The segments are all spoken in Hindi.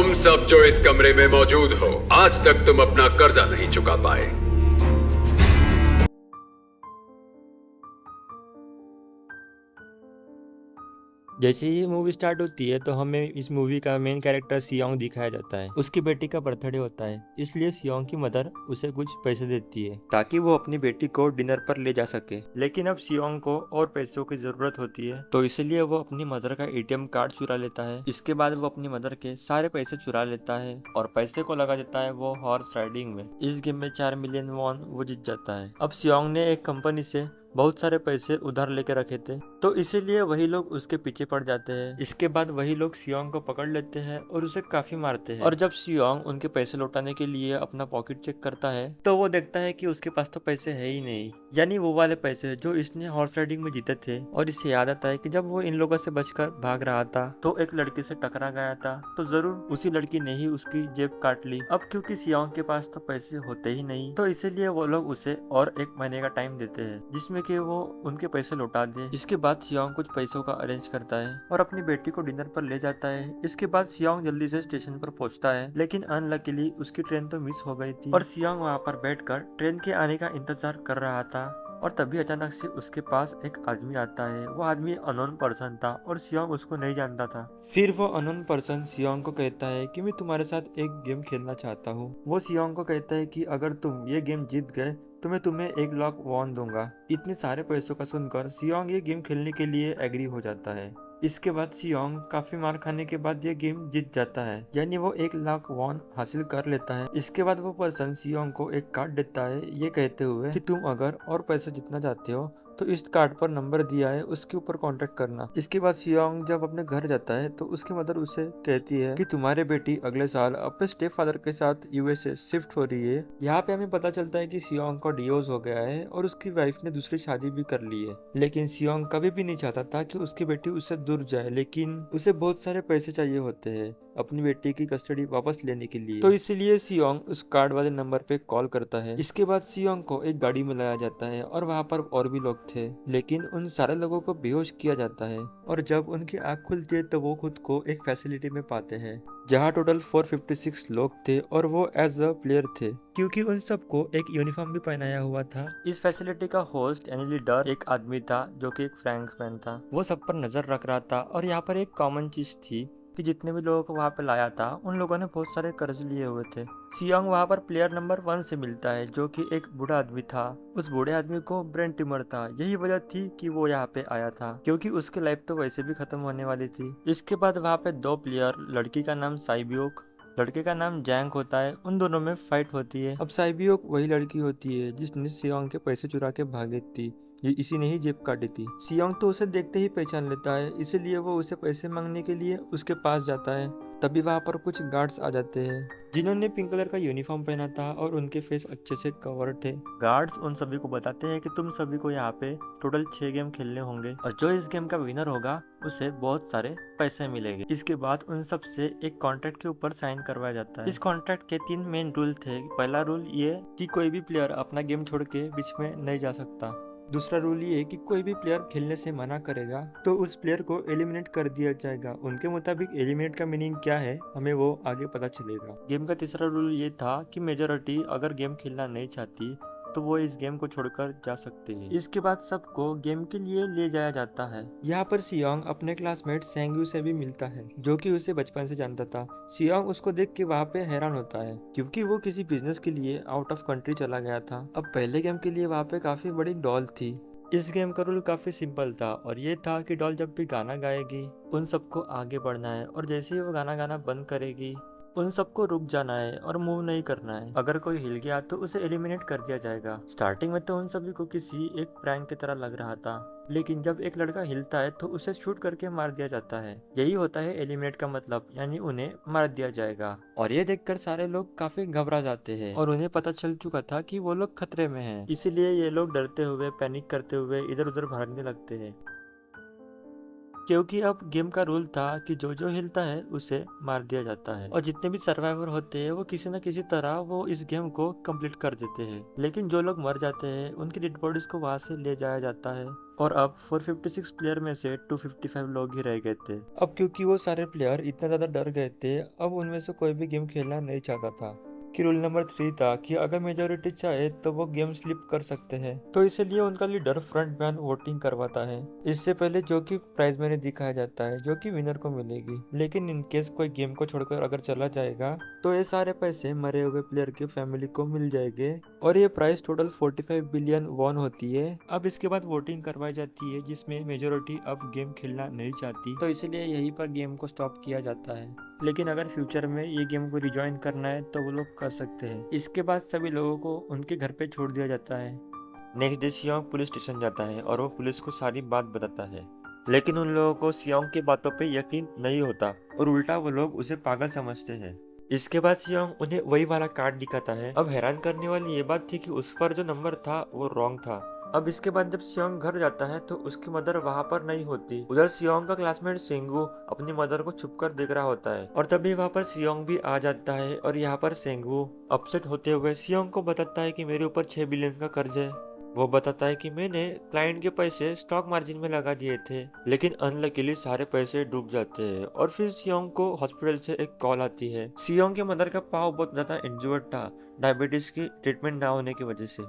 तुम सब जो इस कमरे में मौजूद हो, आज तक तुम अपना कर्जा नहीं चुका पाए। जैसे ही मूवी स्टार्ट होती है तो हमें इस मूवी का मेन कैरेक्टर सियोंग दिखाया जाता है। उसकी बेटी का बर्थडे होता है, इसलिए सियोंग की मदर उसे कुछ पैसे देती है ताकि वो अपनी बेटी को डिनर पर ले जा सके। लेकिन अब सियोंग को और पैसों की जरूरत होती है, तो इसलिए वो अपनी मदर का एटीएम कार्ड चुरा लेता है। इसके बाद वो अपनी मदर के सारे पैसे चुरा लेता है और पैसे को लगा देता है वो हॉर्स राइडिंग में। इस गेम में 4 मिलियन वॉन वो जीत जाता है। अब सियोंग ने एक कंपनी से बहुत सारे पैसे उधार लेके रखे थे, तो इसीलिए वही लोग उसके पीछे पड़ जाते हैं। इसके बाद वही लोग सियोंग को पकड़ लेते हैं और उसे काफी मारते हैं। और जब सियोंग उनके पैसे लौटाने के लिए अपना पॉकेट चेक करता है तो वो देखता है कि उसके पास तो पैसे है ही नहीं, यानी वो वाले पैसे जो इसने हॉर्स राइडिंग में जीते थे। और इसे याद आता है कि जब वो इन लोगों से बचकर भाग रहा था तो एक लड़की से टकरा गया था, तो जरूर उसी लड़की ने ही उसकी जेब काट ली। अब क्योंकि सियोंग के पास तो पैसे होते ही नहीं, तो इसीलिए वो लोग उसे और 1 महीने का टाइम देते हैं जिसमें कि वो उनके पैसे लौटा दे। इसके बाद सियोंग कुछ पैसों का अरेंज करता है और अपनी बेटी को डिनर पर ले जाता है। इसके बाद सियोंग जल्दी से स्टेशन पर पहुंचता है, लेकिन अनलकीली उसकी ट्रेन तो मिस हो गई थी और सियोंग वहां पर बैठकर ट्रेन के आने का इंतजार कर रहा था। और तभी अचानक से उसके पास एक आदमी आता है। वो आदमी अननोन पर्सन था और सियोंग उसको नहीं जानता था। फिर वो अननोन पर्सन सियोंग को कहता है कि मैं तुम्हारे साथ एक गेम खेलना चाहता हूँ। वो सियोंग को कहता है कि अगर तुम ये गेम जीत गए तो मैं तुम्हें 1 लाख वॉन दूंगा। इतने सारे पैसों का सुनकर सियोंग ये गेम खेलने के लिए एग्री हो जाता है। इसके बाद सियोंग काफी मार खाने के बाद ये गेम जीत जाता है, यानी वो 1 लाख वॉन हासिल कर लेता है। इसके बाद वो पर्सन सियोंग को एक कार्ड देता है, ये कहते हुए कि तुम अगर और पैसे जीतना चाहते हो तो इस कार्ड पर नंबर दिया है, उसके ऊपर कांटेक्ट करना। इसके बाद सियोंग जब अपने घर जाता है तो उसकी मदर उसे कहती है कि तुम्हारी बेटी अगले साल अपने स्टेप फादर के साथ यूएसए शिफ्ट हो रही है। यहाँ पे हमें पता चलता है कि सियोंग का डिवोर्स हो गया है और उसकी वाइफ ने दूसरी शादी भी कर ली है। लेकिन सियोंग कभी भी नहीं चाहता था कि उसकी बेटी उससे दूर जाए, लेकिन उसे बहुत सारे पैसे चाहिए होते हैं अपनी बेटी की कस्टडी वापस लेने के लिए। तो इसलिए सियोंग उस कार्ड वाले नंबर पे कॉल करता है। इसके बाद सियोंग को एक गाड़ी में लाया जाता है और वहाँ पर और भी लोग थे, लेकिन उन सारे लोगों को बेहोश किया जाता है। और जब उनकी आंख खुलती है तो वो खुद को एक फैसिलिटी में पाते हैं जहाँ टोटल 456 लोग थे और वो एज अ प्लेयर थे, क्योंकि उन सबको एक यूनिफॉर्म भी पहनाया हुआ था। इस फैसिलिटी का होस्ट यानी लीडर एक आदमी था जो कि एक फ्रैंक्समैन था। वो सब पर नजर रख रहा था और यहाँ पर एक कॉमन चीज थी कि जितने भी लोगों को वहाँ पे लाया था उन लोगों ने बहुत सारे कर्ज लिए हुए थे। सियोंग वहाँ पर प्लेयर नंबर 1 से मिलता है जो कि एक बूढ़ा आदमी था। उस बूढ़े आदमी को ब्रेन ट्यूमर था, यही वजह थी कि वो यहाँ पे आया था, क्योंकि उसकी लाइफ तो वैसे भी खत्म होने वाली थी। इसके बाद वहाँ पे 2 प्लेयर, लड़की का नाम साइबियोक, लड़के का नाम जैंग होता है, उन दोनों में फाइट होती है। अब साइबियोक वही लड़की होती है जिसने सियोंग के पैसे चुरा के भागी थी, इसी ने ही जेब काटी थी। सियोंग तो उसे देखते ही पहचान लेता है, इसलिए वो उसे पैसे मांगने के लिए उसके पास जाता है। तभी वहाँ पर कुछ गार्ड्स आ जाते हैं जिन्होंने पिंक कलर का यूनिफॉर्म पहना था और उनके फेस अच्छे से कवर थे। गार्ड्स उन सभी को बताते हैं कि तुम सभी को यहाँ पे टोटल 6 गेम खेलने होंगे और जो इस गेम का विनर होगा उसे बहुत सारे पैसे मिलेंगे। इसके बाद उन सब से एक कॉन्ट्रैक्ट के ऊपर साइन करवाया जाता है। इस कॉन्ट्रैक्ट के 3 मेन रूल थे। पहला रूल ये कि कोई भी प्लेयर अपना गेम छोड़ के बीच में नहीं जा सकता। दूसरा रूल ये है कि कोई भी प्लेयर खेलने से मना करेगा तो उस प्लेयर को एलिमिनेट कर दिया जाएगा। उनके मुताबिक एलिमिनेट का मीनिंग क्या है हमें वो आगे पता चलेगा। गेम का तीसरा रूल ये था कि मेजोरिटी अगर गेम खेलना नहीं चाहती तो वो इस गेम को छोड़कर जा सकते हैं। इसके बाद सबको गेम के लिए ले जाया जाता है। यहाँ पर सियोंग अपने क्लासमेट सेंग्यू से भी मिलता है जो कि उसे बचपन से जानता था। सियोंग उसको देख के वहाँ पे हैरान होता है क्योंकि वो किसी बिजनेस के लिए आउट ऑफ कंट्री चला गया था। अब पहले गेम के लिए वहाँ पे काफी बड़ी डॉल थी। इस गेम का रूल काफी सिंपल था और ये था कि डॉल जब भी गाना गाएगी उन सबको आगे बढ़ना है और जैसे ही वो गाना गाना बंद करेगी उन सबको रुक जाना है और मूव नहीं करना है। अगर कोई हिल गया तो उसे एलिमिनेट कर दिया जाएगा। स्टार्टिंग में तो उन सभी को किसी एक प्रैंक की तरह लग रहा था, लेकिन जब एक लड़का हिलता है तो उसे शूट करके मार दिया जाता है। यही होता है एलिमिनेट का मतलब, यानी उन्हें मार दिया जाएगा। और ये देखकर सारे लोग काफी घबरा जाते हैं और उन्हें पता चल चुका था कि वो लोग खतरे में हैं। इसीलिए ये लोग डरते हुए पैनिक करते हुए इधर उधर भागने लगते हैं। क्योंकि अब गेम का रूल था कि जो हिलता है उसे मार दिया जाता है और जितने भी सर्वाइवर होते हैं वो किसी न किसी तरह वो इस गेम को कंप्लीट कर देते हैं। लेकिन जो लोग मर जाते हैं उनकी डेड बॉडीज को वहां से ले जाया जाता है और अब 456 प्लेयर में से 255 लोग ही रह गए थे। अब क्योंकि वो सारे प्लेयर इतना ज्यादा डर गए थे, अब उनमें से कोई भी गेम खेलना नहीं चाहता था कि रूल नंबर 3 था कि अगर मेजोरिटी चाहे तो वो गेम स्लिप कर सकते हैं। तो इसलिए उनका लीडर फ्रंट मैन वोटिंग करवाता है इससे पहले जो कि प्राइज मनी दिखाया जाता है जो कि विनर को मिलेगी। लेकिन इन केस कोई गेम को छोड़कर अगर चला जाएगा तो ये सारे पैसे मरे हुए प्लेयर की फैमिली को मिल जाएंगे और ये प्राइस टोटल 45 बिलियन वॉन होती है। अब इसके बाद वोटिंग करवाई जाती है जिसमें मेजोरिटी अब गेम खेलना नहीं चाहती, तो इसलिए यहीं पर गेम को स्टॉप किया जाता है। लेकिन अगर फ्यूचर में ये गेम को रिज्वाइन करना है तो वो लोग कर सकते हैं। इसके बाद सभी लोगों को उनके घर पे छोड़ दिया जाता है। नेक्स्ट डे सियोंग पुलिस स्टेशन जाता है और वो पुलिस को सारी बात बताता है, लेकिन उन लोगों को सियोंग की बातों पे यकीन नहीं होता और उल्टा वो लोग उसे पागल समझते हैं। इसके बाद सियोंग उन्हें वही वाला कार्ड दिखाता है। अब हैरान करने वाली ये बात थी कि उस पर जो नंबर था वो रॉन्ग था। अब इसके बाद जब सियोंग घर जाता है तो उसकी मदर वहाँ पर नहीं होती। उधर सियोंग का क्लासमेट सेंगू अपनी मदर को छुपकर देख रहा होता है और तभी वहाँ पर सियोंग भी आ जाता है और यहाँ पर सेंगू अपसेट होते हुए सियोंग को बताता है कि मेरे ऊपर 6 बिलियन का कर्ज है। वो बताता है कि मैंने क्लाइंट के पैसे स्टॉक मार्जिन में लगा दिए थे, लेकिन अनलकीली सारे पैसे डूब जाते हैं। और फिर सियोंग को हॉस्पिटल से एक कॉल आती है। सियोंग के मदर का पाँव बहुत ज्यादा इंजर्ड था डायबिटीज की ट्रीटमेंट ना होने की वजह से।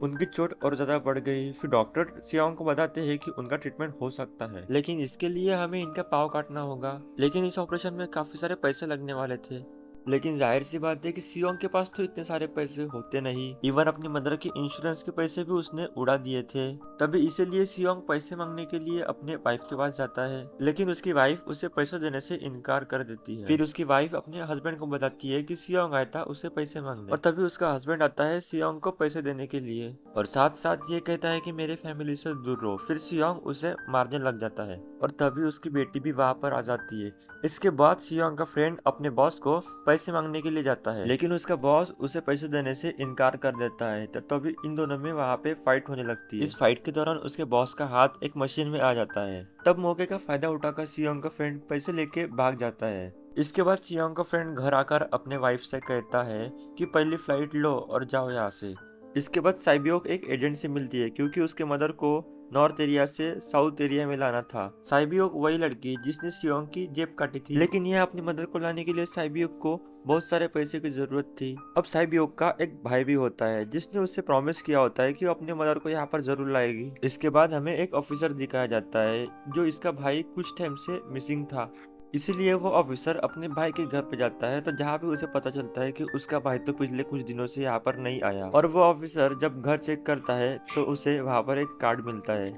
उनकी चोट और ज्यादा बढ़ गई। फिर डॉक्टर सियोंग को बताते हैं कि उनका ट्रीटमेंट हो सकता है, लेकिन इसके लिए हमें इनका पाँव काटना होगा। लेकिन इस ऑपरेशन में काफी सारे पैसे लगने वाले थे। लेकिन जाहिर सी बात है कि सियोंग के पास तो इतने सारे पैसे होते नहीं। इवन अपनी मदर के इंश्योरेंस के पैसे भी उसने उड़ा दिए थे। तभी इसीलिए सियोंग पैसे मांगने के लिए अपने वाइफ के पास जाता है, लेकिन उसकी वाइफ उसे पैसे देने से इनकार कर देती है। फिर उसकी वाइफ अपने हस्बैंड को बताती है कि सियोंग आया था उसे पैसे मांगने, और तभी उसका हस्बैंड आता है सियोंग को पैसे देने के लिए और साथ साथ ये कहता है कि मेरे फैमिली से दूर रहो। फिर सियोंग उसे मारने लग जाता है और तभी उसकी बेटी भी वहाँ पर आ जाती है। इसके बाद सियोंग का फ्रेंड अपने बॉस को पैसे मांगने के लिए जाता है, लेकिन उसका बॉस उसे पैसे देने से इनकार कर देता है। तभी इन दोनों में वहाँ पे फाइट होने लगती है। इस फाइट के दौरान उसके बॉस का हाथ एक मशीन में आ जाता है। तब मौके का फायदा उठाकर सियोंग का फ्रेंड पैसे लेके भाग जाता है। इसके बाद सियोंग का फ्रेंड घर आकर अपने वाइफ से कहता है कि पहली फ्लाइट लो और जाओ यहाँ से। इसके बाद साइबियोक एक एजेंट से मिलती है क्योंकि उसके मदर को नॉर्थ एरिया से साउथ एरिया में लाना था। साइबियोक वही लड़की जिसने सियोंग की जेब काटी थी, लेकिन यह अपनी मदर को लाने के लिए साइबियोक को बहुत सारे पैसे की जरूरत थी। अब साइबियोक का एक भाई भी होता है जिसने उससे प्रॉमिस किया होता है कि वो अपने मदर को यहाँ पर जरूर लाएगी। इसके बाद हमें एक ऑफिसर दिखाया जाता है जो इसका भाई कुछ टाइम से मिसिंग था, इसीलिए वो ऑफिसर अपने भाई के घर पे जाता है। तो जहाँ पे उसे पता चलता है कि उसका भाई तो पिछले कुछ दिनों से यहाँ पर नहीं आया, और वो ऑफिसर जब घर चेक करता है तो उसे वहाँ पर एक कार्ड मिलता है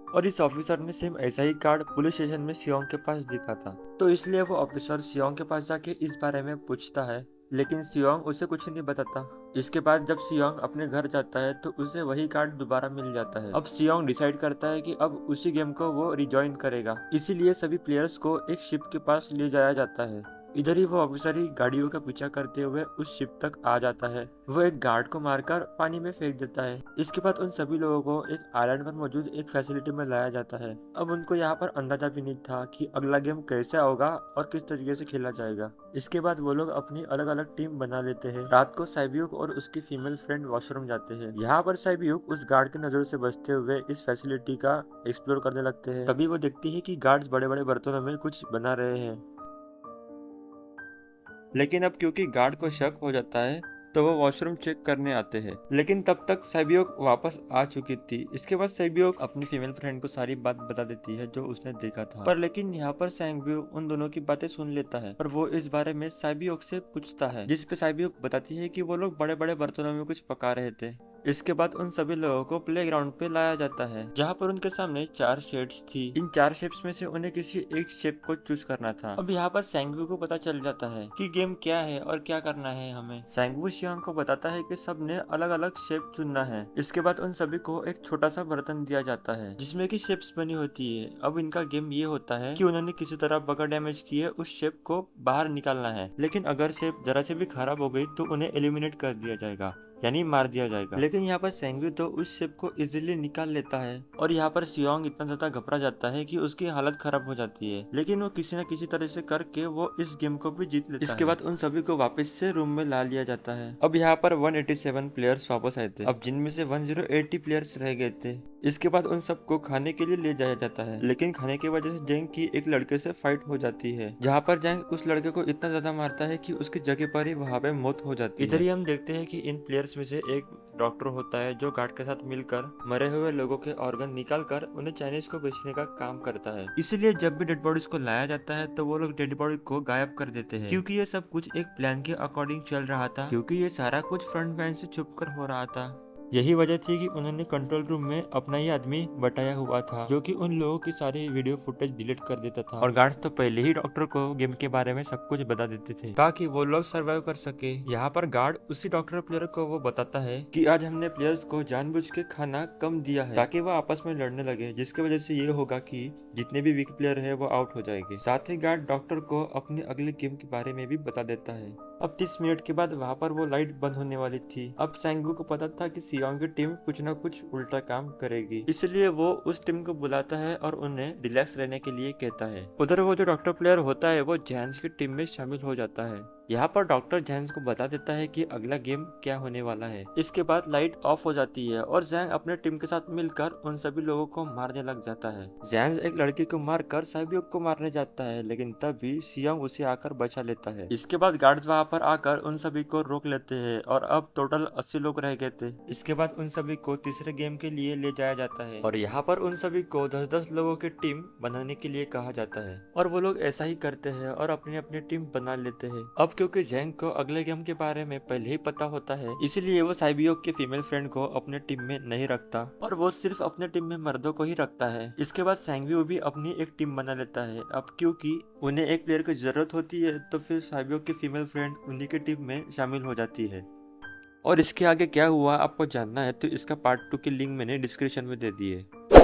और इस ऑफिसर ने सेम ऐसा ही कार्ड पुलिस स्टेशन में सियोंग के पास दिखा था। तो इसलिए वो ऑफिसर सियोंग के पास जाके इस बारे में पूछता है, लेकिन सियोंग उसे कुछ नहीं बताता। इसके बाद जब सियोंग अपने घर जाता है तो उसे वही कार्ड दोबारा मिल जाता है। अब सियोंग डिसाइड करता है कि अब उसी गेम को वो रिजॉइन करेगा, इसीलिए सभी प्लेयर्स को एक शिप के पास ले जाया जाता है। इधर ही वो ऑफिसर ही गाड़ियों का पीछा करते हुए उस शिप तक आ जाता है। वो एक गार्ड को मारकर पानी में फेंक देता है। इसके बाद उन सभी लोगों को एक आइलैंड पर मौजूद एक फैसिलिटी में लाया जाता है। अब उनको यहाँ पर अंदाजा भी नहीं था कि अगला गेम कैसे होगा और किस तरीके से खेला जाएगा। इसके बाद वो लोग अपनी अलग अलग टीम बना लेते हैं। रात को साइबियुक और उसकी फीमेल फ्रेंड वॉशरूम जाते हैं। यहाँ पर साइबियुक उस गार्ड की नजर से बचते हुए इस फैसिलिटी का एक्सप्लोर करने लगते हैं। तभी वो देखती है कि गार्ड्स बड़े बड़े बर्तनों में कुछ बना रहे हैं, लेकिन अब क्योंकि गार्ड को शक हो जाता है तो वो वॉशरूम चेक करने आते हैं। लेकिन तब तक साइबियोक वापस आ चुकी थी। इसके बाद साइबियोक अपनी फीमेल फ्रेंड को सारी बात बता देती है जो उसने देखा था, पर लेकिन यहाँ पर सैंगब्यू उन दोनों की बातें सुन लेता है और वो इस बारे में साइबियोक से पूछता है, जिस पे साइबियोक बताती है कि वो लोग बड़े बड़े बर्तनों में कुछ पका रहे थे। इसके बाद उन सभी लोगों को प्लेग्राउंड पे लाया जाता है जहाँ पर उनके सामने 4 शेप्स थी। इन 4 शेप्स में से उन्हें किसी एक शेप को चूज करना था। अब यहाँ पर सैंगवू को पता चल जाता है कि गेम क्या है और क्या करना है हमें। सैंगवू सियोंग को बताता है कि सबने अलग अलग शेप चुनना है। इसके बाद उन सभी को एक छोटा सा बर्तन दिया जाता है जिसमें की शेप्स बनी होती है। अब इनका गेम ये होता है कि उन्होंने किसी तरह बगैर डैमेज किए उस शेप को बाहर निकालना है, लेकिन अगर शेप जरा से भी खराब हो गई तो उन्हें एलिमिनेट कर दिया जाएगा। यानी मार दिया जाएगा। लेकिन यहाँ पर सेंगवी तो उस शिप को इजीली निकाल लेता है और यहाँ पर सियोंग इतना ज्यादा घबरा जाता है कि उसकी हालत खराब हो जाती है, लेकिन वो किसी न किसी तरह से करके वो इस गेम को भी जीत लेता है। इसके बाद उन सभी को वापस से रूम में ला लिया जाता है। अब यहाँ पर 187 प्लेयर्स वापस आए थे, अब जिनमें से 1080 प्लेयर्स रह गए थे। इसके बाद उन सबको खाने के लिए ले जाया जाता है, लेकिन खाने की वजह से जैंग की एक लड़के से फाइट हो जाती है, जहाँ पर जैंग उस लड़के को इतना ज्यादा मारता है कि उसकी जगह पर ही वहाँ पे मौत हो जाती है। इधर ही हम देखते हैं कि इन प्लेयर्स में से एक डॉक्टर होता है जो गार्ड के साथ मिलकर मरे हुए लोगों के ऑर्गन निकाल कर उन्हें चाइनीज को बेचने का काम करता है। इसीलिए जब भी डेड बॉडीज को लाया जाता है तो वो लोग डेड बॉडी को गायब कर देते हैं, क्योंकि ये सब कुछ एक प्लान के अकॉर्डिंग चल रहा था, क्योंकि ये सारा कुछ फ्रंट मैन से छुप कर हो रहा था। यही वजह थी कि उन्होंने कंट्रोल रूम में अपना ही आदमी बटाया हुआ था, जो कि उन लोगों की सारी वीडियो फुटेज डिलीट कर देता था। और गार्ड्स तो पहले ही डॉक्टर को गेम के बारे में सब कुछ बता देते थे ताकि वो लोग सरवाइव कर सके। यहाँ पर गार्ड उसी डॉक्टर प्लेयर को वो बताता है कि आज हमने प्लेयर्स को जानबूझ के खाना कम दिया है ताकि वो आपस में लड़ने लगे, जिसकी वजह से ये होगा कि जितने भी वीक प्लेयर है वो आउट हो जाएंगे। साथ ही गार्ड डॉक्टर को अपने अगले गेम के बारे में भी बता देता है। अब 30 मिनट के बाद वहाँ पर वो लाइट बंद होने वाली थी। अब सेंगवू को पता था कि सियोंग की टीम कुछ न कुछ उल्टा काम करेगी, इसलिए वो उस टीम को बुलाता है और उन्हें रिलैक्स रहने के लिए कहता है। उधर वो जो डॉक्टर प्लेयर होता है वो जैंस की टीम में शामिल हो जाता है। यहाँ पर डॉक्टर जैंस को बता देता है कि अगला गेम क्या होने वाला है। इसके बाद लाइट ऑफ हो जाती है और जैंग अपने टीम के साथ मिलकर उन सभी लोगों को मारने लग जाता है। जैंस एक लड़की को मारकर साइबियोक को मारने जाता है, लेकिन तभी सियोंग उसे आकर बचा लेता है। इसके बाद गार्ड्स वहाँ पर आकर उन सभी को रोक लेते हैं और अब टोटल 80 लोग रह गए थे। इसके बाद उन सभी को तीसरे गेम के लिए ले जाया जाता है और यहाँ पर उन सभी को 10-10 लोगों की टीम बनाने के लिए कहा जाता है और वो लोग ऐसा ही करते हैं और अपनी अपनी टीम बना लेते हैं। अब क्योंकि जैंग को अगले गेम के बारे में पहले ही पता होता है, इसीलिए वो साइबियोक के फीमेल फ्रेंड को अपने टीम में नहीं रखता और वो सिर्फ अपने टीम में मर्दों को ही रखता है। इसके बाद सेंगवी भी अपनी एक टीम बना लेता है। अब क्योंकि उन्हें एक प्लेयर की जरूरत होती है तो फिर साइबियोक की फीमेल फ्रेंड उन्हीं की टीम में शामिल हो जाती है। और इसके आगे क्या हुआ आपको जानना है तो इसका पार्ट 2 की लिंक मैंने डिस्क्रिप्शन में दे दी है।